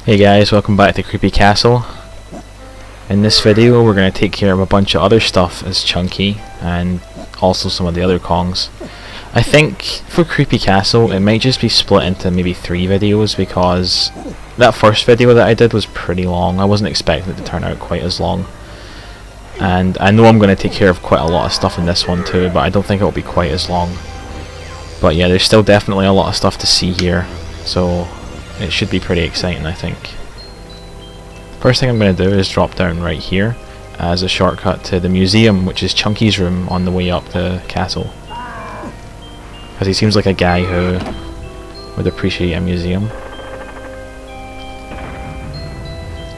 Hey guys, welcome back to Creepy Castle. In this video we're going to take care of a bunch of other stuff as Chunky and also some of the other Kongs. I think for Creepy Castle it might just be split into maybe 3 videos because that first video that I did was pretty long. I wasn't expecting it to turn out quite as long. And I know I'm going to take care of quite a lot of stuff in this one too, but I don't think it will be quite as long. But yeah, there's still definitely a lot of stuff to see here, so it should be pretty exciting, I think. First thing I'm going to do is drop down right here as a shortcut to the museum, which is Chunky's room on the way up the castle. Because he seems like a guy who would appreciate a museum.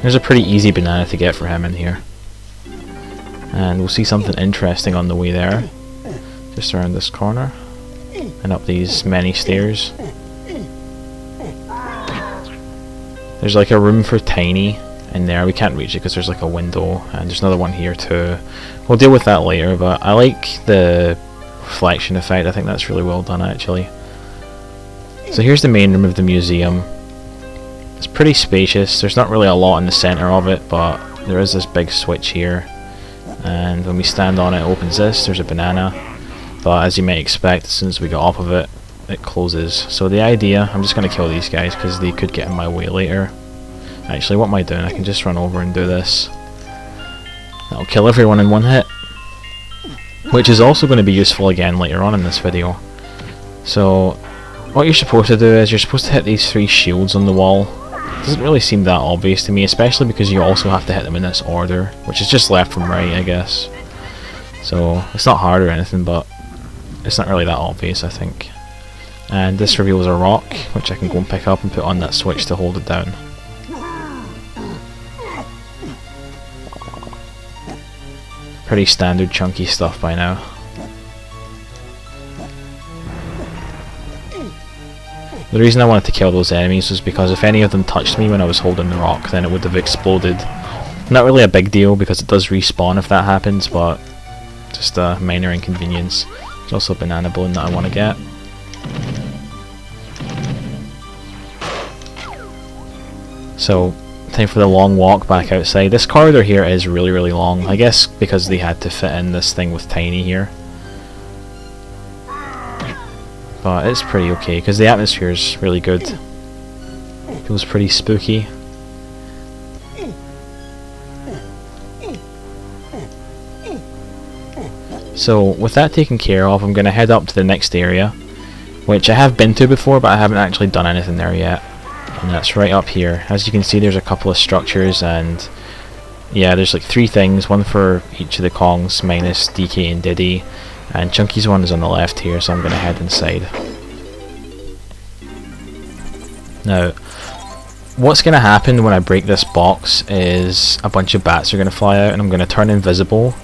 There's a pretty easy banana to get for him in here. And we'll see something interesting on the way there. Just around this corner. And up these many stairs. There's like a room for Tiny in there. We can't reach it because there's like a window, and there's another one here too. We'll deal with that later, but I like the reflection effect. I think that's really well done actually. So here's the main room of the museum. It's pretty spacious. There's not really a lot in the center of it, but there is this big switch here, and when we stand on it, it opens this. There's a banana, but as you might expect, as soon as we get off of it, it closes. So the idea, I'm just going to kill these guys because they could get in my way later. Actually, what am I doing? I can just run over and do this. That'll kill everyone in one hit, which is also going to be useful again later on in this video. So what you're supposed to do is you're supposed to hit these 3 shields on the wall. It doesn't really seem that obvious to me, especially because you also have to hit them in this order, which is just left from right, I guess. So it's not hard or anything, but it's not really that obvious, I think. And this reveals a rock, which I can go and pick up and put on that switch to hold it down. Pretty standard Chunky stuff by now. The reason I wanted to kill those enemies was because if any of them touched me when I was holding the rock, then it would have exploded. Not really a big deal because it does respawn if that happens, but just a minor inconvenience. There's also a banana balloon that I want to get. So, time for the long walk back outside. This corridor here is really long, I guess because they had to fit in this thing with Tiny here. But it's pretty okay, because the atmosphere is really good. Feels pretty spooky. So, with that taken care of, I'm going to head up to the next area, which I have been to before, but I haven't actually done anything there yet. And that's right up here. As you can see, there's a couple of structures, and yeah, there's like 3 things, one for each of the Kongs minus DK and Diddy, and Chunky's one is on the left here, so I'm going to head inside. Now, what's going to happen when I break this box is a bunch of bats are going to fly out, and I'm going to turn invisible,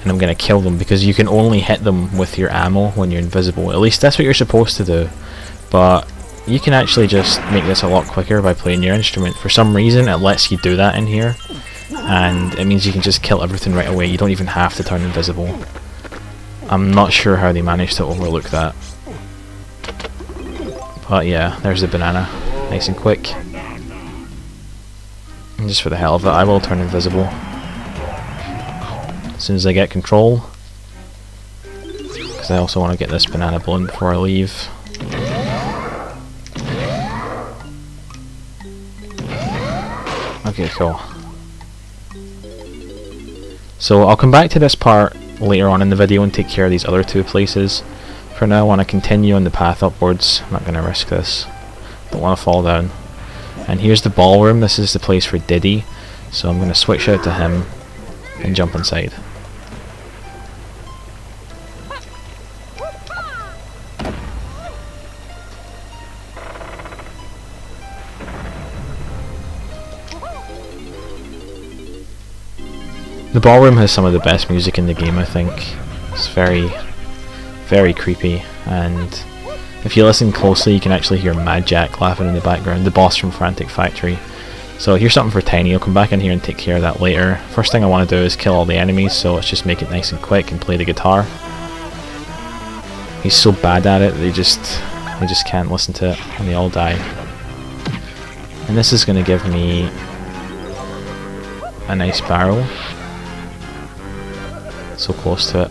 and I'm going to kill them, because you can only hit them with your ammo when you're invisible. At least that's what you're supposed to do, but you can actually just make this a lot quicker by playing your instrument. For some reason it lets you do that in here, and it means you can just kill everything right away. You don't even have to turn invisible. I'm not sure how they managed to overlook that. But yeah, there's the banana. Nice and quick. And just for the hell of it, I will turn invisible as soon as I get control, because I also want to get this banana balloon before I leave. Okay, cool. So I'll come back to this part later on in the video and take care of these other 2 places. For now I want to continue on the path upwards. I'm not going to risk this. Don't want to fall down. And here's the ballroom. This is the place for Diddy. So I'm going to switch out to him and jump inside. The ballroom has some of the best music in the game, I think. It's very creepy, and if you listen closely you can actually hear Mad Jack laughing in the background, the boss from Frantic Factory. So here's something for Tiny. I'll come back in here and take care of that later. First thing I want to do is kill all the enemies, so let's just make it nice and quick and play the guitar. He's so bad at it, they just can't listen to it, and they all die. And this is going to give me a nice barrel. So close to it.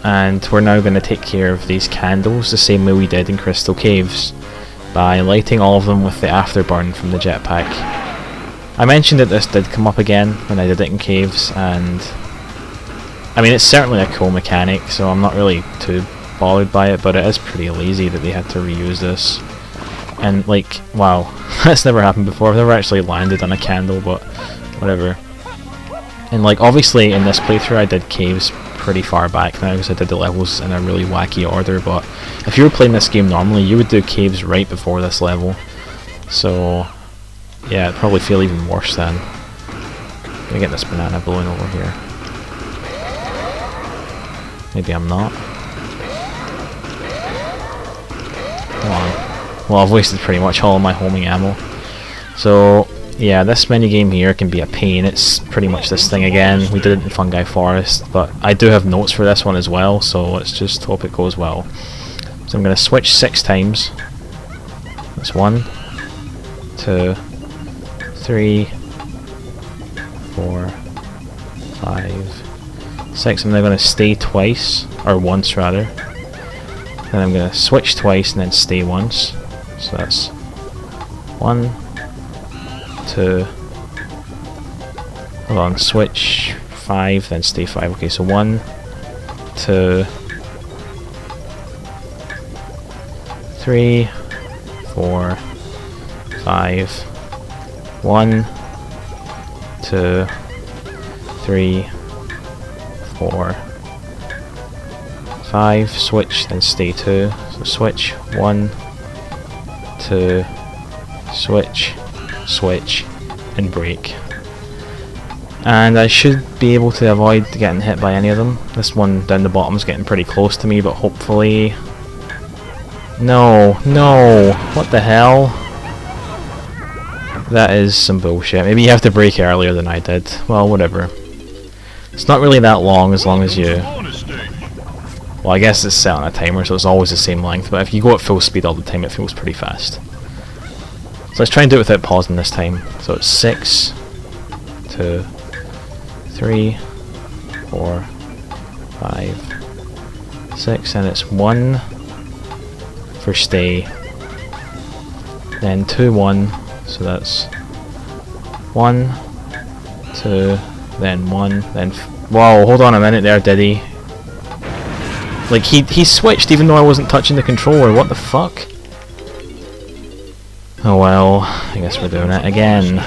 And we're now going to take care of these candles the same way we did in Crystal Caves, by lighting all of them with the afterburn from the jetpack. I mentioned that this did come up again when I did it in Caves, and I mean, it's certainly a cool mechanic, so I'm not really too bothered by it, but it is pretty lazy that they had to reuse this. And like, wow, that's never happened before. I've never actually landed on a candle, but whatever. And like, obviously in this playthrough I did Caves pretty far back now because I did the levels in a really wacky order, but if you were playing this game normally you would do Caves right before this level. So yeah, it'd probably feel even worse then. I'm gonna get this banana balloon over here. Maybe I'm not. Come on. Well, I've wasted pretty much all of my homing ammo. So yeah, this minigame here can be a pain. It's pretty much this thing again. We did it in Fungi Forest, but I do have notes for this one as well, so let's just hope it goes well. So I'm going to switch 6 times. That's 1, 2, 3, 4, 5, 6. I'm now going to stay twice, or once rather. Then I'm going to switch twice and then stay once. So that's 1, 2, hold on, switch 5, then stay 5. Okay, so 1, 2, 3, 4, 5, 1, 2, 3, 4, 5, switch, then stay 2. So switch, 1, 2, switch, switch, and break. And I should be able to avoid getting hit by any of them. This one down the bottom is getting pretty close to me, but hopefully... No, no, what the hell? That is some bullshit. Maybe you have to break earlier than I did. Well, whatever. It's not really that long as you... Well, I guess it's set on a timer, so it's always the same length, but if you go at full speed all the time, it feels pretty fast. So let's try and do it without pausing this time. So it's 6, 2, 3, 4, 5, 6, and it's 1 for stay, then 2, 1, so that's 1, 2, then 1, then... Whoa, hold on a minute there, did he? Like, he switched even though I wasn't touching the controller, what the fuck? Oh well, I guess we're doing it again.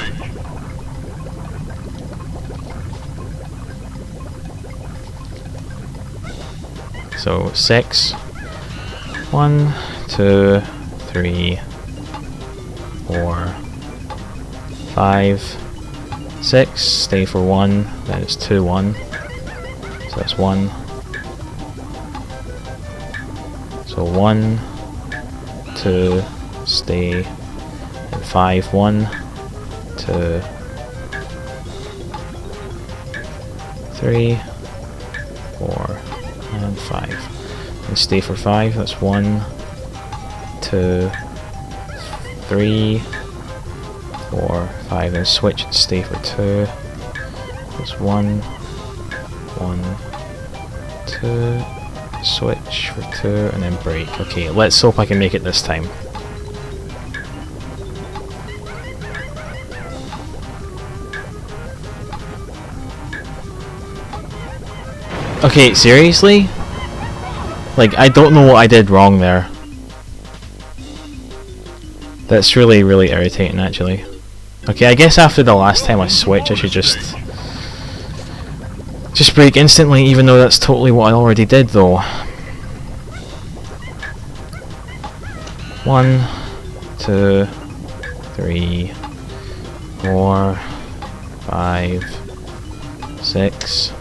So 6, 1, 2, 3, 4, 5, 6, stay for 1, then it's 2, 1, so that's 1. So 1, 2, stay, and 5, 1, 2, 3, 4, and 5. And stay for 5, that's 1, 2, 3, 4, 5, and switch and stay for 2. That's 1, 1, 2, switch for 2, and then break. Okay, let's hope I can make it this time. Okay, seriously? Like, I don't know what I did wrong there. That's really, really irritating, actually. Okay, I guess after the last time I switch, I should just break instantly, even though that's totally what I already did, though. 1, 2, 3, 4, 5, 6,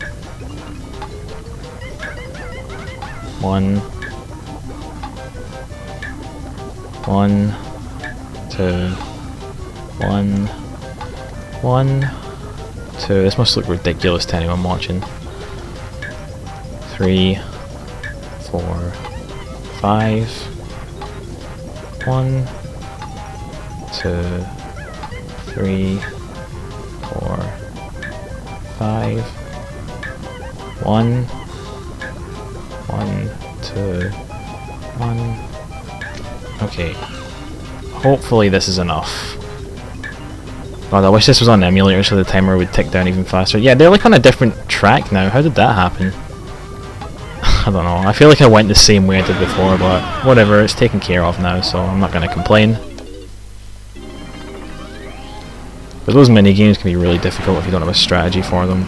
1, 1, 2, 1, 1, 2. This must look ridiculous to anyone watching. 3, 4, 5, 1, 2, 3, 4, 5, 1, 1, 2, 1. Okay. Hopefully this is enough. God, I wish this was on emulator so the timer would tick down even faster. Yeah, they're like on a different track now. How did that happen? I don't know. I feel like I went the same way I did before, but whatever. It's taken care of now, so I'm not going to complain. But those mini-games can be really difficult if you don't have a strategy for them.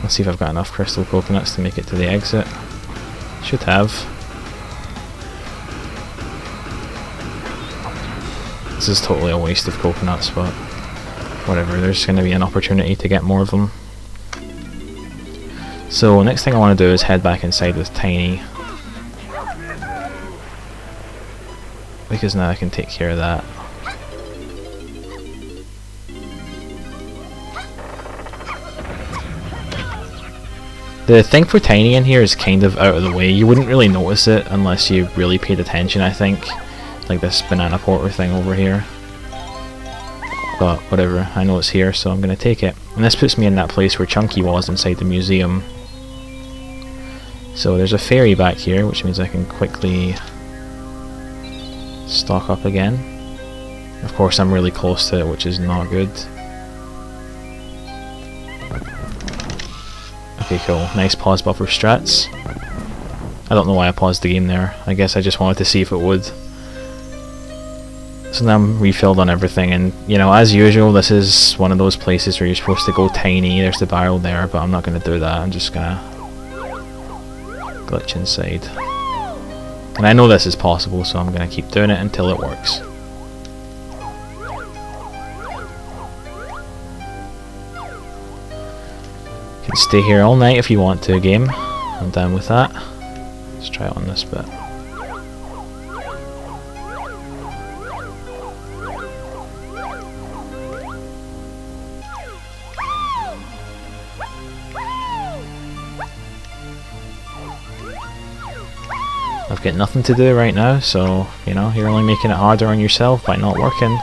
Let's see if I've got enough crystal coconuts to make it to the exit. Should have. This is totally a waste of coconuts, but whatever, there's going to be an opportunity to get more of them. So next thing I want to do is head back inside with Tiny, because now I can take care of that. The thing for Tiny in here is kind of out of the way. You wouldn't really notice it unless you really paid attention, I think. Like this banana porter thing over here. But whatever, I know it's here, so I'm going to take it. And this puts me in that place where Chunky was inside the museum. So there's a fairy back here, which means I can quickly stock up again. Of course I'm really close to it, which is not good. Okay, cool. Nice pause buffer strats. I don't know why I paused the game there. I guess I just wanted to see if it would. So now I'm refilled on everything, and you know, as usual, this is one of those places where you're supposed to go tiny. There's the barrel there, but I'm not going to do that. I'm just going to glitch inside. And I know this is possible, so I'm going to keep doing it until it works. You can stay here all night if you want to, game. I'm down with that. Let's try it on this bit. I've got nothing to do right now, so, you know, you're only making it harder on yourself by not working.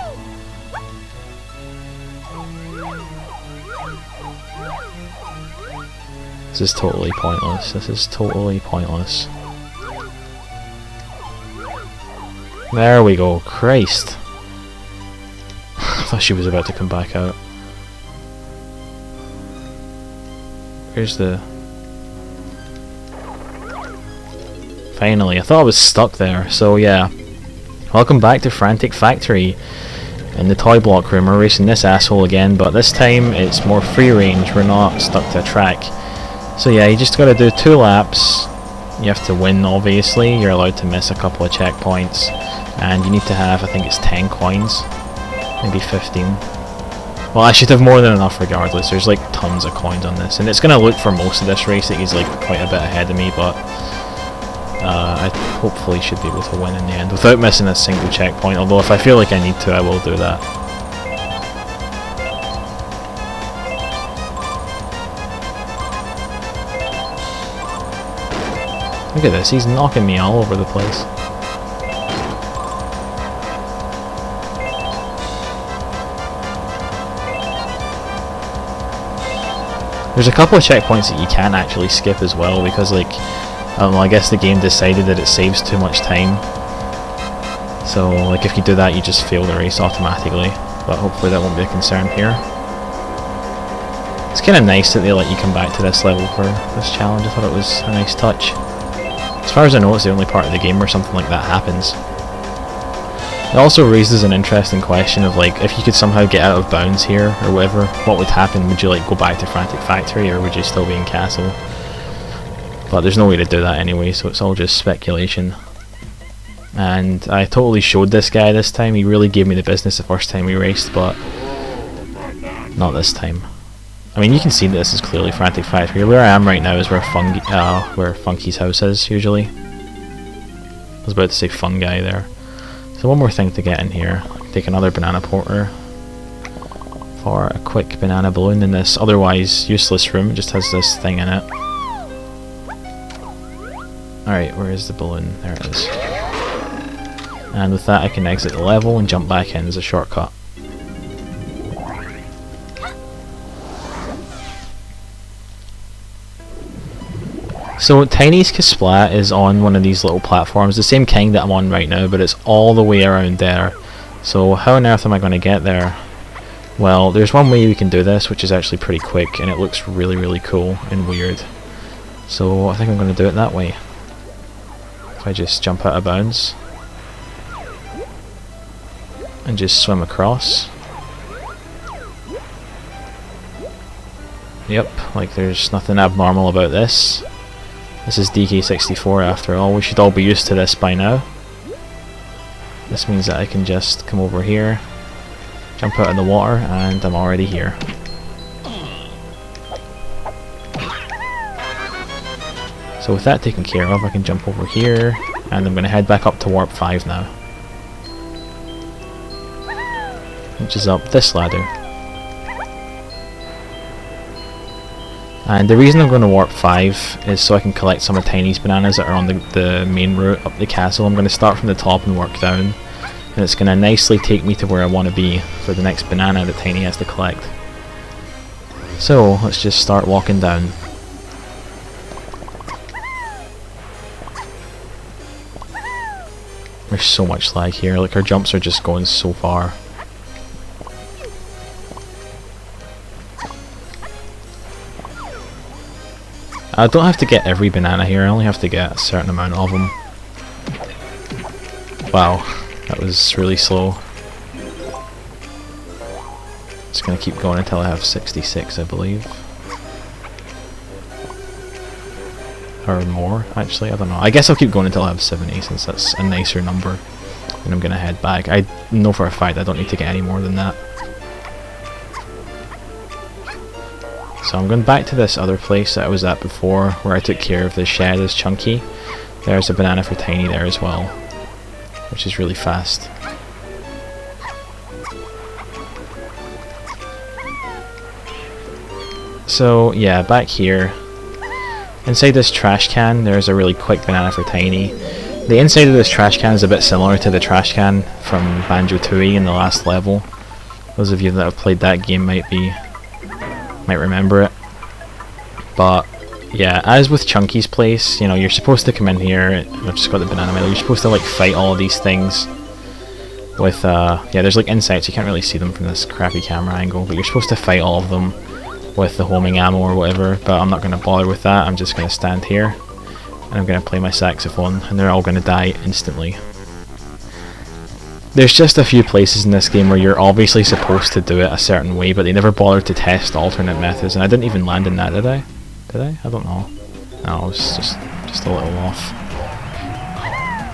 This is totally pointless. This is totally pointless. There we go. Christ. I thought she was about to come back out. Where's the... Finally, I thought I was stuck there, so yeah. Welcome back to Frantic Factory. In the toy block room, we're racing this asshole again, but this time it's more free range, we're not stuck to a track. So yeah, you just gotta do 2 laps. You have to win, obviously. You're allowed to miss a couple of checkpoints. And you need to have, I think it's 10 coins. Maybe 15. Well, I should have more than enough regardless. There's like tons of coins on this. And it's gonna look for most of this race that he's like quite a bit ahead of me, but... I hopefully should be able to win in the end without missing a single checkpoint, although if I feel like I need to, I will do that. Look at this, he's knocking me all over the place. There's a couple of checkpoints that you can actually skip as well, because like, I guess the game decided that it saves too much time. So, like, if you do that, you just fail the race automatically. But hopefully that won't be a concern here. It's kind of nice that they let you come back to this level for this challenge. I thought it was a nice touch. As far as I know, it's the only part of the game where something like that happens. It also raises an interesting question of, like, if you could somehow get out of bounds here, or whatever, what would happen? Would you, like, go back to Frantic Factory, or would you still be in Castle? But there's no way to do that anyway, so it's all just speculation. And I totally showed this guy this time. He really gave me the business the first time we raced, but not this time. I mean, you can see that this is clearly Frantic Factory. Where I am right now is where Funky's house is, usually. I was about to say Fungi there. So one more thing to get in here. Take another banana porter for a quick banana balloon in this otherwise useless room. It just has this thing in it. Alright, where is the balloon? There it is. And with that I can exit the level and jump back in as a shortcut. So Tiny's Kasplat is on one of these little platforms, the same kind that I'm on right now, but it's all the way around there. So how on earth am I going to get there? Well, there's one way we can do this, which is actually pretty quick, and it looks really cool and weird. So I think I'm going to do it that way. If I just jump out of bounds and just swim across. Yep, like there's nothing abnormal about this. This is DK64 after all. We should all be used to this by now. This means that I can just come over here, jump out of the water, and I'm already here. So with that taken care of, I can jump over here, and I'm going to head back up to Warp 5 now. Which is up this ladder. And the reason I'm going to Warp 5 is so I can collect some of Tiny's bananas that are on the main route up the castle. I'm going to start from the top and work down, and it's going to nicely take me to where I want to be for the next banana that Tiny has to collect. So let's just start walking down. There's so much lag here, like our jumps are just going so far. I don't have to get every banana here, I only have to get a certain amount of them. Wow, that was really slow. Just gonna keep going until I have 66, I believe. Or more, actually, I don't know. I guess I'll keep going until I have 70, since that's a nicer number. Then I'm gonna head back. I know for a fact I don't need to get any more than that. So I'm going back to this other place that I was at before, where I took care of the shed as Chunky. There's a banana for Tiny there as well, which is really fast. So yeah, back here, inside this trash can, there's a really quick banana for Tiny. The inside of this trash can is a bit similar to the trash can from Banjo-Tooie in the last level. Those of you that have played that game might remember it. But yeah, as with Chunky's place, you know, you're supposed to come in here. I've just got the banana medal. You're supposed to like fight all of these things with yeah, there's like insects. You can't really see them from this crappy camera angle, but you're supposed to fight all of them with the homing ammo or whatever. But I'm not going to bother with that. I'm just going to stand here and I'm going to play my saxophone, and they're all going to die instantly. There's just a few places in this game where you're obviously supposed to do it a certain way, but they never bothered to test alternate methods, and I didn't even land in that, did I? Did I? I don't know. No, it was just a little off.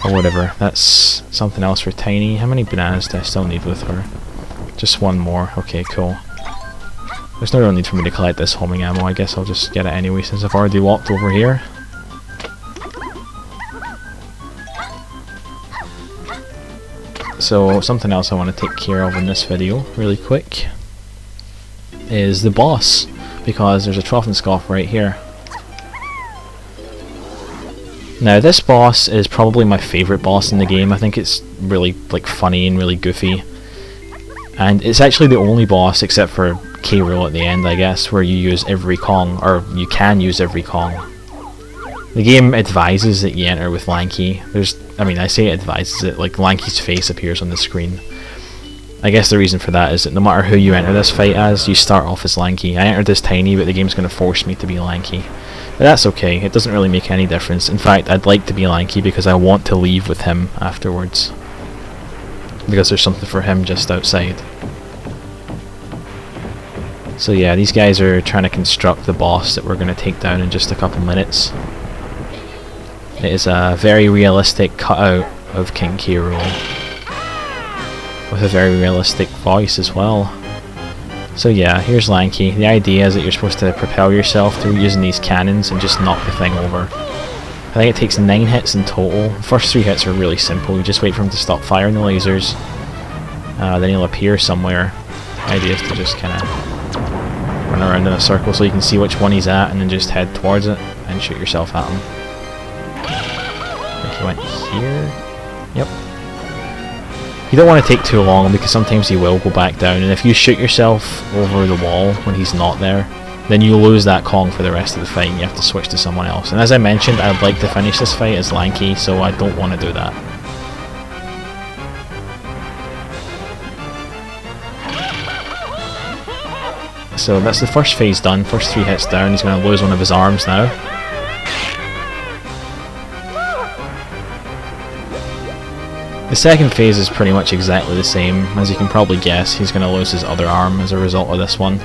Or whatever. That's something else for Tiny. How many bananas do I still need with her? Just one more. Okay, cool. There's no real need for me to collect this homing ammo. I guess I'll just get it anyway since I've already walked over here. So something else I want to take care of in this video, really quick, is the boss, because there's a Trough and Scoff right here. Now this boss is probably my favourite boss in the game. I think it's really like funny and really goofy, and it's actually the only boss except for K. Rool at the end, I guess, where you use every Kong, or you can use every Kong. The game advises that you enter with Lanky. I say it advises it, like Lanky's face appears on the screen. I guess the reason for that is that no matter who you enter this fight as, you start off as Lanky. I entered as Tiny, but the game's going to force me to be Lanky. But that's okay, it doesn't really make any difference. In fact, I'd like to be Lanky because I want to leave with him afterwards. Because there's something for him just outside. So yeah, these guys are trying to construct the boss that we're going to take down in just a couple minutes. It is a very realistic cutout of King K. Rool, with a very realistic voice as well. So yeah, here's Lanky. The idea is that you're supposed to propel yourself through using these cannons and just knock the thing over. I think it takes 9 hits in total. The first 3 hits are really simple. You just wait for him to stop firing the lasers. Then he'll appear somewhere. The idea is to just kind of run around in a circle so you can see which one he's at and then just head towards it and shoot yourself at him. I think he went here. Yep. You don't want to take too long because sometimes he will go back down, and if you shoot yourself over the wall when he's not there, then you lose that Kong for the rest of the fight and you have to switch to someone else. And as I mentioned, I'd like to finish this fight as Lanky, so I don't want to do that. So that's the first phase done, first 3 hits down. He's going to lose one of his arms now. The second phase is pretty much exactly the same. As you can probably guess, he's going to lose his other arm as a result of this one.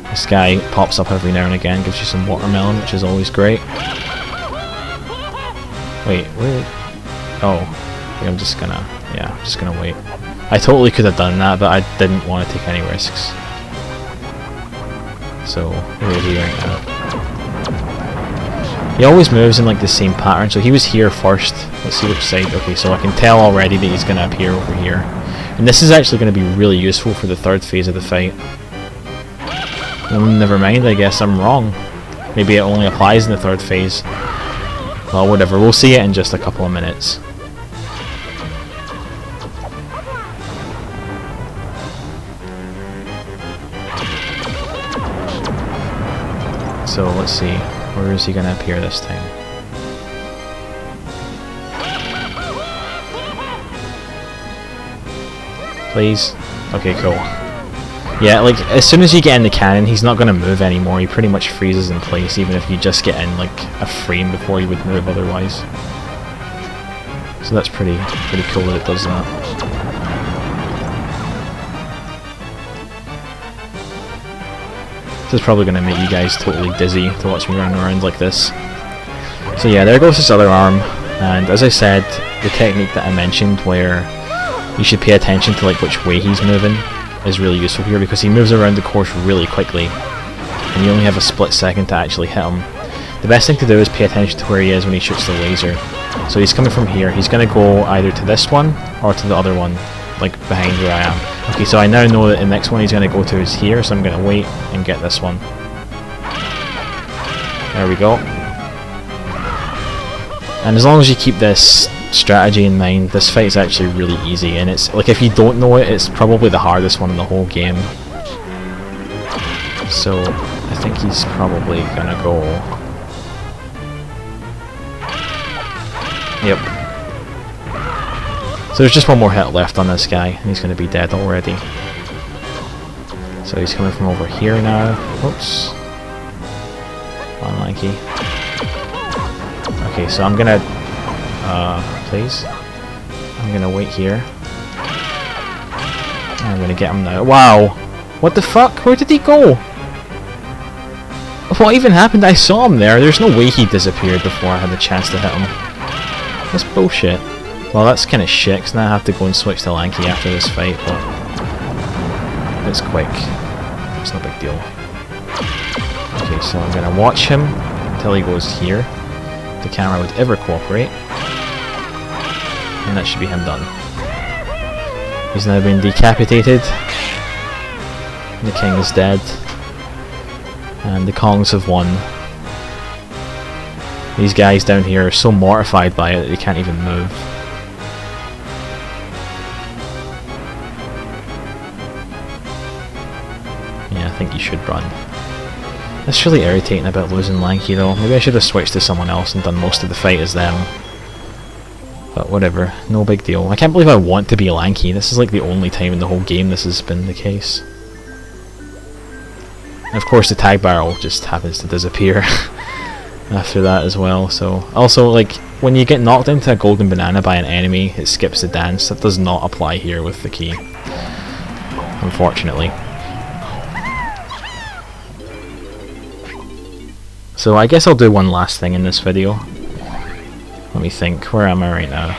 This guy pops up every now and again, gives you some watermelon, which is always great. Wait, where? Oh, I'm just gonna wait. I totally could have done that, but I didn't want to take any risks. So, where is he right now? He always moves in like the same pattern, so he was here first. Let's see which side. Okay, so I can tell already that he's going to appear over here. And this is actually going to be really useful for the third phase of the fight. Well, never mind, I guess I'm wrong. Maybe it only applies in the third phase. Well, whatever, we'll see it in just a couple of minutes. So let's see, where is he going to appear this time? Please? Okay, cool. Yeah, like, as soon as you get in the cannon, he's not going to move anymore. He pretty much freezes in place, even if you just get in, like, a frame before he would move otherwise. So that's pretty cool that it does that. This is probably going to make you guys totally dizzy to watch me run around like this. So yeah, there goes his other arm, and as I said, the technique that I mentioned where you should pay attention to like which way he's moving is really useful here, because he moves around the course really quickly and you only have a split second to actually hit him. The best thing to do is pay attention to where he is when he shoots the laser. So he's coming from here, he's going to go either to this one or to the other one, like behind where I am. Okay, so I now know that the next one he's going to go to is here, so I'm going to wait and get this one. There we go. And as long as you keep this strategy in mind, this fight is actually really easy, and it's like, if you don't know it, it's probably the hardest one in the whole game. So I think he's probably going to go... Yep. So there's just one more hit left on this guy, and he's going to be dead already. So he's coming from over here now. Oops. Unlucky. Okay, so I'm going to... please. I'm going to wait here. I'm going to get him now. Wow! What the fuck? Where did he go? What even happened? I saw him there. There's no way he disappeared before I had the chance to hit him. That's bullshit. Well, that's kind of shit, because now I have to go and switch to Lanky after this fight, but it's quick. It's no big deal. Okay, so I'm going to watch him until he goes here. If the camera would ever cooperate. And that should be him done. He's now been decapitated. The king is dead. And the Kongs have won. These guys down here are so mortified by it that they can't even move. Yeah, I think you should run. That's really irritating about losing Lanky though. Maybe I should have switched to someone else and done most of the fight as them. But whatever, no big deal. I can't believe I want to be Lanky. This is like the only time in the whole game this has been the case. And of course the tag barrel just happens to disappear after that as well. So also, like, when you get knocked into a golden banana by an enemy, it skips the dance. That does not apply here with the key, unfortunately. So I guess I'll do one last thing in this video. Let me think, where am I right now?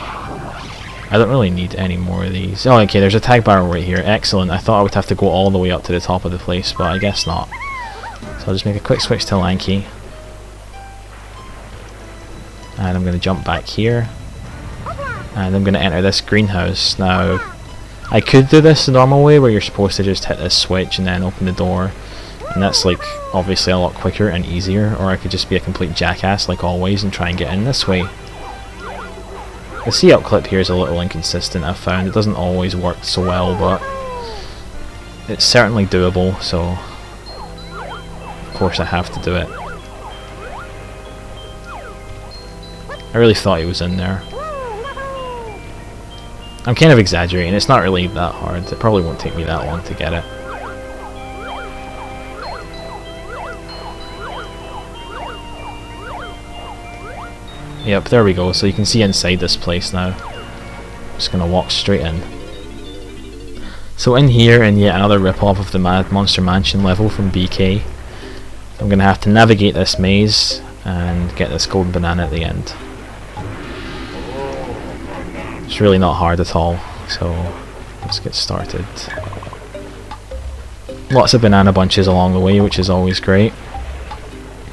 I don't really need any more of these. Oh, okay, there's a tag barrel right here. Excellent. I thought I would have to go all the way up to the top of the place, but I guess not. So I'll just make a quick switch to Lanky. And I'm going to jump back here. And I'm going to enter this greenhouse. Now, I could do this the normal way, where you're supposed to just hit this switch and then open the door. And that's, like, obviously a lot quicker and easier. Or I could just be a complete jackass, like always, and try and get in this way. The see-out clip here is a little inconsistent, I've found. It doesn't always work so well, but it's certainly doable, so course I have to do it. I really thought he was in there. I'm kind of exaggerating, it's not really that hard. It probably won't take me that long to get it. Yep, there we go, so you can see inside this place now. Just gonna walk straight in. So in here, in yet another rip-off of the Mad Monster Mansion level from BK, I'm gonna have to navigate this maze and get this golden banana at the end. It's really not hard at all, so let's get started. Lots of banana bunches along the way, which is always great.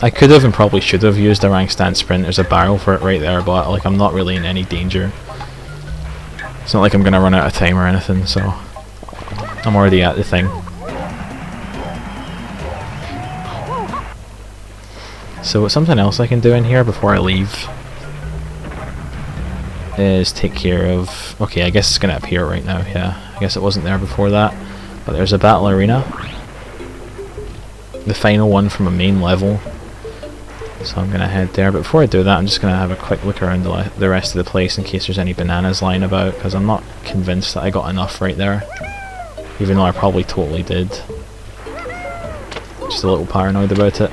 I could have and probably should have used a rank stand sprint. There's a barrel for it right there, but like I'm not really in any danger. It's not like I'm gonna run out of time or anything, so I'm already at the thing. So something else I can do in here before I leave is take care of... Okay, I guess it's gonna appear right now, yeah. I guess it wasn't there before that. But there's a battle arena. The final one from a main level. So I'm gonna head there, but before I do that I'm just gonna have a quick look around the rest of the place in case there's any bananas lying about, because I'm not convinced that I got enough right there, even though I probably totally did. Just a little paranoid about it.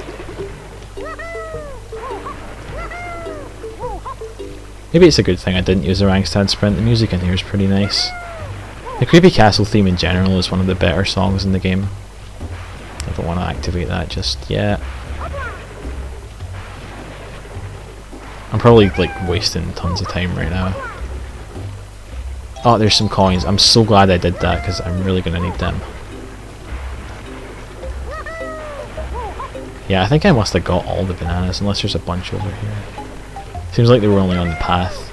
Maybe it's a good thing I didn't use the rank stand sprint. The music in here is pretty nice. The Creepy Castle theme in general is one of the better songs in the game. I don't want to activate that just yet. I'm probably like wasting tons of time right now. Oh, there's some coins. I'm so glad I did that because I'm really going to need them. Yeah, I think I must have got all the bananas unless there's a bunch over here. Seems like they were only on the path.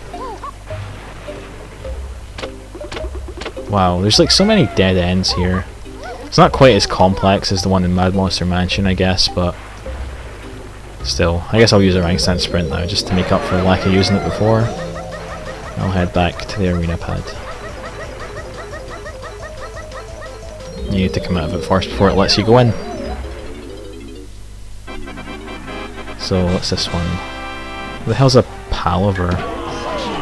Wow, there's like so many dead ends here. It's not quite as complex as the one in Mad Monster Mansion, I guess, but still, I guess I'll use a rank stand sprint now just to make up for the lack of using it before. I'll head back to the arena pad. You need to come out of it first before it lets you go in. So what's this one? What the hell's a palaver?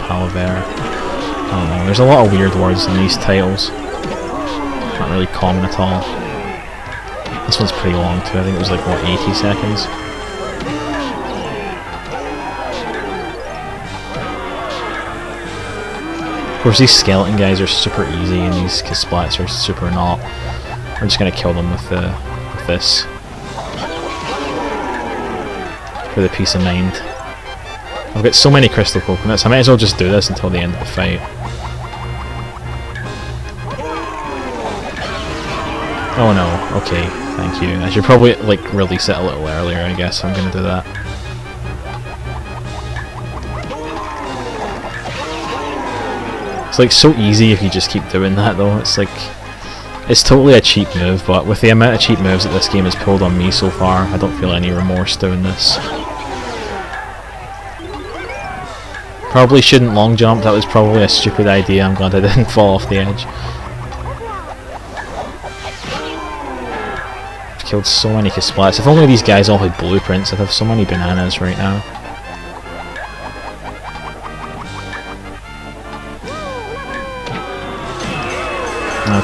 Palaver. I don't know, there's a lot of weird words in these titles. Not really common at all. This one's pretty long too, I think it was like, what, 80 seconds? Of course these skeleton guys are super easy and these Kisplats are super not. We're just gonna kill them with this. For the peace of mind. I've got so many crystal coconuts, I might as well just do this until the end of the fight. Oh no, okay, thank you. I should probably like release it a little earlier, I guess. I'm gonna do that. It's like so easy if you just keep doing that though. It's like, it's totally a cheap move, but with the amount of cheap moves that this game has pulled on me so far, I don't feel any remorse doing this. Probably shouldn't long jump, that was probably a stupid idea. I'm glad I didn't fall off the edge. I've killed so many Kisplats. If only these guys all had blueprints, I'd have so many bananas right now.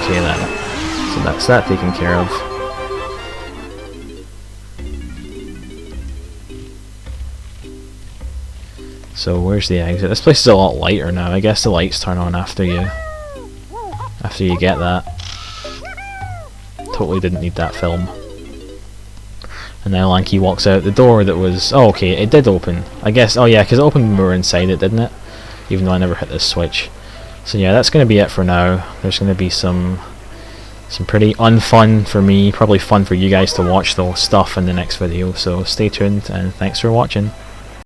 Okay then, so that's that taken care of. So where's the exit? This place is a lot lighter now. I guess the lights turn on after you get that. Totally didn't need that film. And now Lanky walks out the door that was... Oh, okay, it did open. I guess... Oh yeah, because it opened when we were inside it, didn't it? Even though I never hit this switch. So yeah, that's going to be it for now. There's going to be some pretty unfun for me, probably fun for you guys to watch though, stuff in the next video. So stay tuned and thanks for watching.